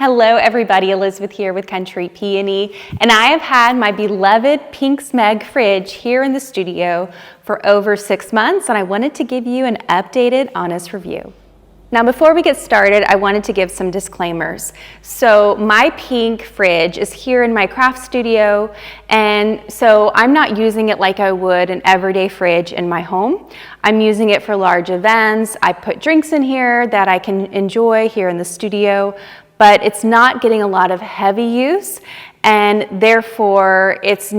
Hello everybody, Elizabeth here with Country Peony, and I have had my beloved Pink Smeg fridge here in the studio for over 6 months, and I wanted to give you an updated, honest review. Now before we get started, I wanted to give some disclaimers. So my Pink fridge is here in my craft studio, and so I'm not using it like I would an everyday fridge in my home. I'm using it for large events. I put drinks in here that I can enjoy here in the studio, but it's not getting a lot of heavy use, and therefore it's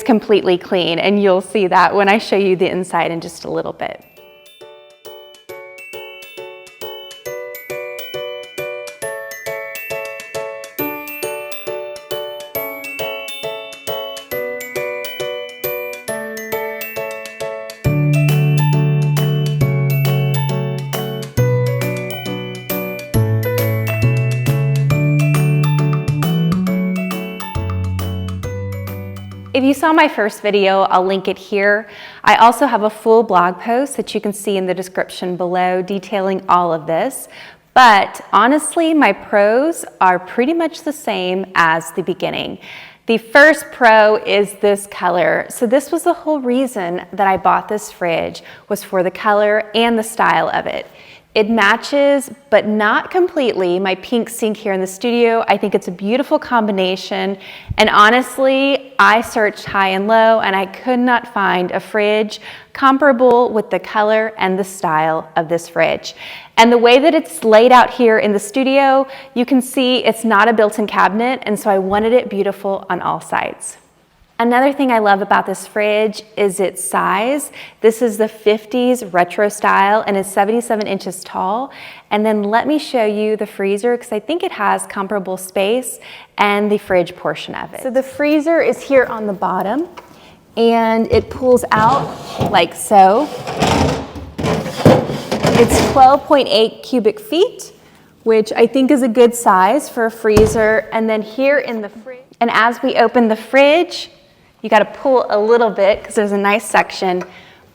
completely clean, and you'll see that when I show you the inside in just a little bit. If you saw my first video, I'll link it here. I also have a full blog post that you can see in the description below detailing all of this. But honestly, my pros are pretty much the same as the beginning. The first pro is this color. So this was the whole reason that I bought this fridge, was for the color and the style of it. It matches, but not completely, my pink sink here in the studio. I think it's a beautiful combination. And honestly, I searched high and low and I could not find a fridge comparable with the color and the style of this fridge. And the way that it's laid out here in the studio, you can see it's not a built-in cabinet, and so I wanted it beautiful on all sides. Another thing I love about this fridge is its size. This is the 50s retro style, and it's 77 inches tall. And then let me show you the freezer, because I think it has comparable space, and the fridge portion of it. So the freezer is here on the bottom, and it pulls out like so. It's 12.8 cubic feet, which I think is a good size for a freezer. And then here in the fridge, and as we open the fridge, you got to pull a little bit because there's a nice section,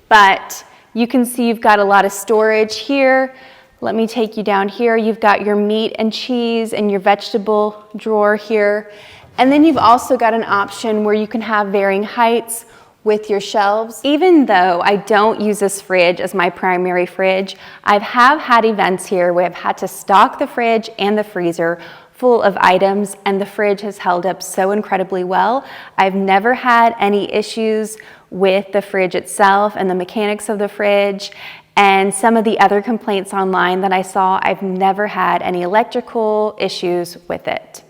but you can see you've got a lot of storage here. Let me take you down here. You've got your meat and cheese and your vegetable drawer here. And then you've also got an option where you can have varying heights with your shelves. Even though I don't use this fridge as my primary fridge, I have had events here where I've had to stock the fridge and the freezer full of items, and the fridge has held up so incredibly well. I've never had any issues with the fridge itself and the mechanics of the fridge, and some of the other complaints online that I saw, I've never had any electrical issues with it.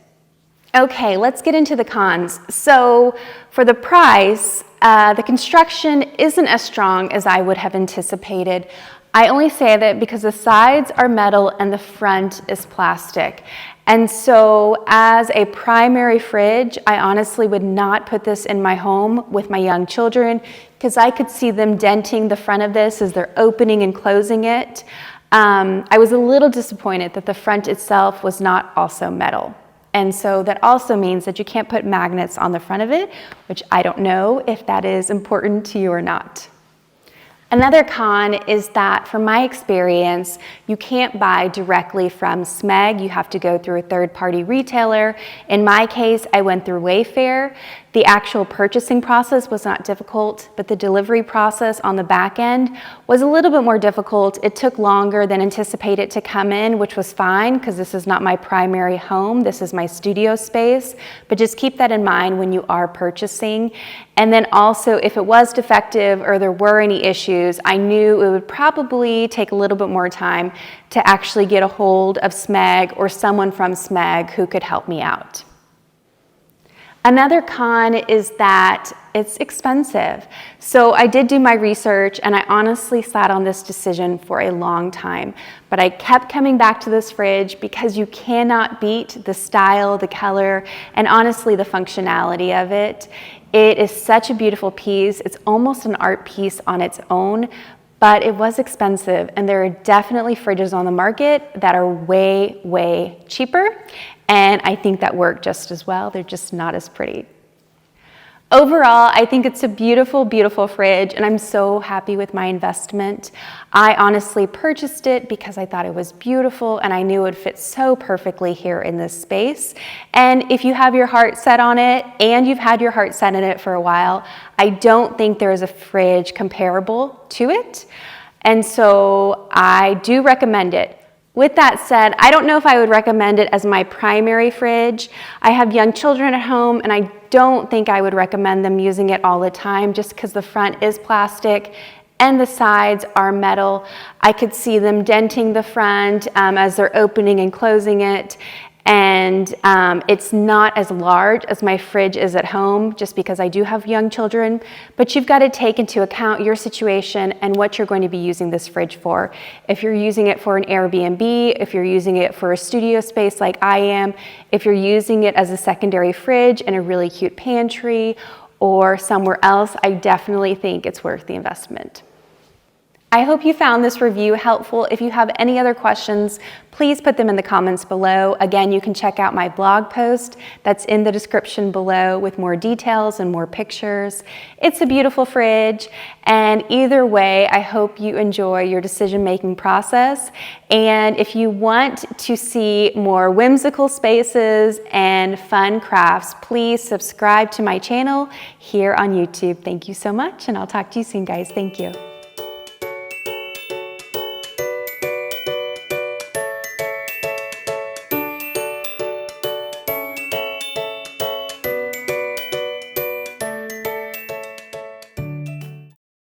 Okay, let's get into the cons. So for the price, the construction isn't as strong as I would have anticipated. I only say that because the sides are metal and the front is plastic. And so as a primary fridge, I honestly would not put this in my home with my young children, because I could see them denting the front of this as they're opening and closing it. I was a little disappointed that the front itself was not also metal. And so that also means that you can't put magnets on the front of it, which I don't know if that is important to you or not. Another con is that, from my experience, you can't buy directly from Smeg. You have to go through a third-party retailer. In my case, I went through Wayfair. The actual purchasing process was not difficult, but the delivery process on the back end was a little bit more difficult. It took longer than anticipated to come in, which was fine because this is not my primary home. This is my studio space, but just keep that in mind when you are purchasing. And then also, if it was defective or there were any issues, I knew it would probably take a little bit more time to actually get a hold of Smeg or someone from Smeg who could help me out. Another con is that it's expensive. So I did do my research, and I honestly sat on this decision for a long time, but I kept coming back to this fridge because you cannot beat the style, the color, and honestly the functionality of it. It is such a beautiful piece. It's almost an art piece on its own, but it was expensive, and there are definitely fridges on the market that are way, way cheaper, and I think that work just as well. They're just not as pretty. Overall, I think it's a beautiful, beautiful fridge, and I'm so happy with my investment. I honestly purchased it because I thought it was beautiful and I knew it would fit so perfectly here in this space. And if you have your heart set on it and you've had your heart set in it for a while, I don't think there is a fridge comparable to it. And so I do recommend it. With that said, I don't know if I would recommend it as my primary fridge. I have young children at home, and I don't think I would recommend them using it all the time just because the front is plastic and the sides are metal. I could see them denting the front as they're opening and closing it. And it's not as large as my fridge is at home just because I do have young children, but you've got to take into account your situation and what you're going to be using this fridge for. If you're using it for an Airbnb, if you're using it for a studio space like I am, if you're using it as a secondary fridge in a really cute pantry or somewhere else, I definitely think it's worth the investment. I hope you found this review helpful. If you have any other questions, please put them in the comments below. Again, you can check out my blog post that's in the description below with more details and more pictures. It's a beautiful fridge, and either way, I hope you enjoy your decision-making process. And if you want to see more whimsical spaces and fun crafts, please subscribe to my channel here on YouTube. Thank you so much, and I'll talk to you soon, guys. Thank you.